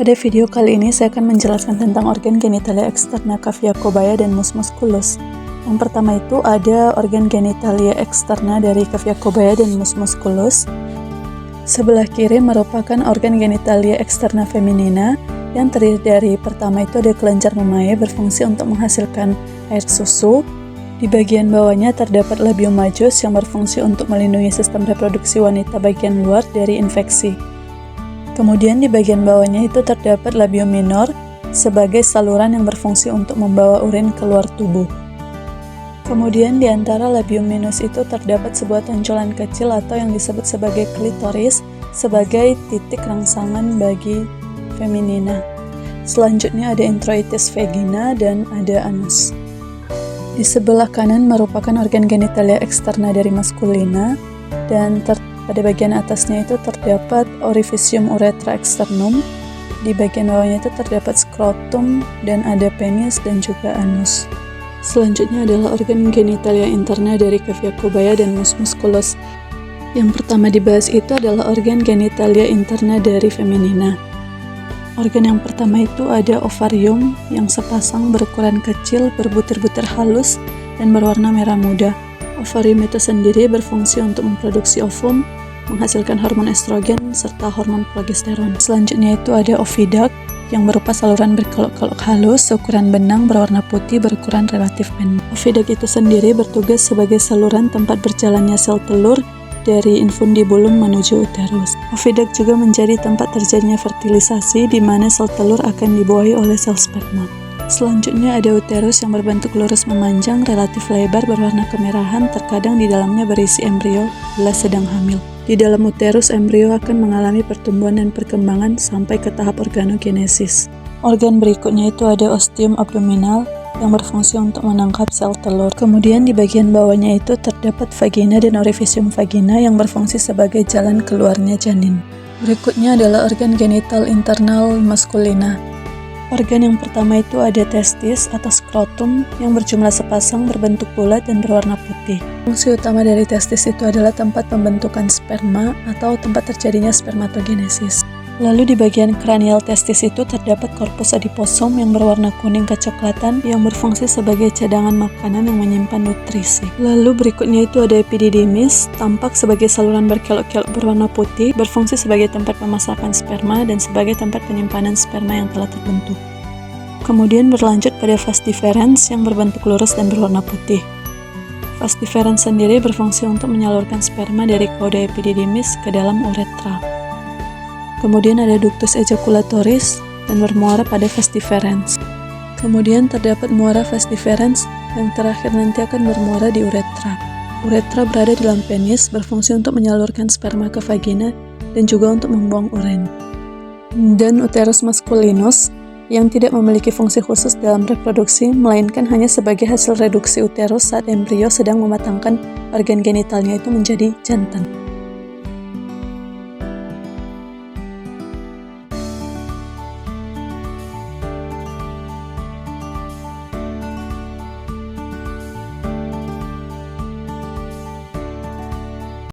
Pada video kali ini saya akan menjelaskan tentang organ genitalia eksterna cavea cobaea dan mus musculus. Yang pertama itu ada organ genitalia eksterna dari cavea cobaea dan mus musculus. Sebelah kiri merupakan organ genitalia eksterna feminina yang terdiri dari pertama itu ada kelenjar memae berfungsi untuk menghasilkan air susu. Di bagian bawahnya terdapat labium majus yang berfungsi untuk melindungi sistem reproduksi wanita bagian luar dari infeksi. Kemudian di bagian bawahnya itu terdapat labium minor sebagai saluran yang berfungsi untuk membawa urin keluar tubuh. Kemudian di antara labium minus itu terdapat sebuah tonjolan kecil atau yang disebut sebagai klitoris sebagai titik rangsangan bagi feminina. Selanjutnya ada introitus vagina dan ada anus. Di sebelah kanan merupakan organ genitalia eksterna dari maskulina dan pada bagian atasnya itu terdapat orifisium uretra externum. Di bagian bawahnya itu terdapat skrotum dan ada penis dan juga anus. Selanjutnya adalah organ genitalia interna dari cavea cobaea dan mus musculus. Yang pertama dibahas itu adalah organ genitalia interna dari feminina. Organ yang pertama itu ada ovarium yang sepasang berukuran kecil, berbutir-butir halus dan berwarna merah muda. Ovarium itu sendiri berfungsi untuk memproduksi ovum, menghasilkan hormon estrogen serta hormon progesteron. Selanjutnya itu ada oviduct yang berupa saluran berkelok-kelok halus seukuran benang berwarna putih berukuran relatif pendek. Oviduct itu sendiri bertugas sebagai saluran tempat berjalannya sel telur dari infundibulum menuju uterus. Oviduct juga menjadi tempat terjadinya fertilisasi di mana sel telur akan dibuahi oleh sel sperma. Selanjutnya ada uterus yang berbentuk lurus memanjang, relatif lebar, berwarna kemerahan, terkadang di dalamnya berisi embrio bila sedang hamil. Di dalam uterus, embrio akan mengalami pertumbuhan dan perkembangan sampai ke tahap organogenesis. Organ berikutnya itu ada ostium abdominal yang berfungsi untuk menangkap sel telur. Kemudian di bagian bawahnya itu terdapat vagina dan orifisium vagina yang berfungsi sebagai jalan keluarnya janin. Berikutnya adalah organ genital internal maskulina. Organ yang pertama itu ada testis atau skrotum yang berjumlah sepasang, berbentuk bulat dan berwarna putih. Fungsi utama dari testis itu adalah tempat pembentukan sperma atau tempat terjadinya spermatogenesis. Lalu di bagian kranial testis itu terdapat korpus adiposom yang berwarna kuning kecoklatan yang berfungsi sebagai cadangan makanan yang menyimpan nutrisi. Lalu berikutnya itu ada epididymis, tampak sebagai saluran berkelok-kelok berwarna putih, berfungsi sebagai tempat pemasakan sperma dan sebagai tempat penyimpanan sperma yang telah terbentuk. Kemudian berlanjut pada vas deferens yang berbentuk lurus dan berwarna putih. Vas deferens sendiri berfungsi untuk menyalurkan sperma dari cauda epididymis ke dalam uretra. Kemudian ada ductus ejaculatoris dan bermuara pada vas deferens. Kemudian terdapat muara vas deferens yang terakhir nanti akan bermuara di uretra. Uretra berada di dalam penis, berfungsi untuk menyalurkan sperma ke vagina dan juga untuk membuang urin. Dan uterus masculinus yang tidak memiliki fungsi khusus dalam reproduksi, melainkan hanya sebagai hasil reduksi uterus saat embrio sedang mematangkan organ genitalnya itu menjadi jantan.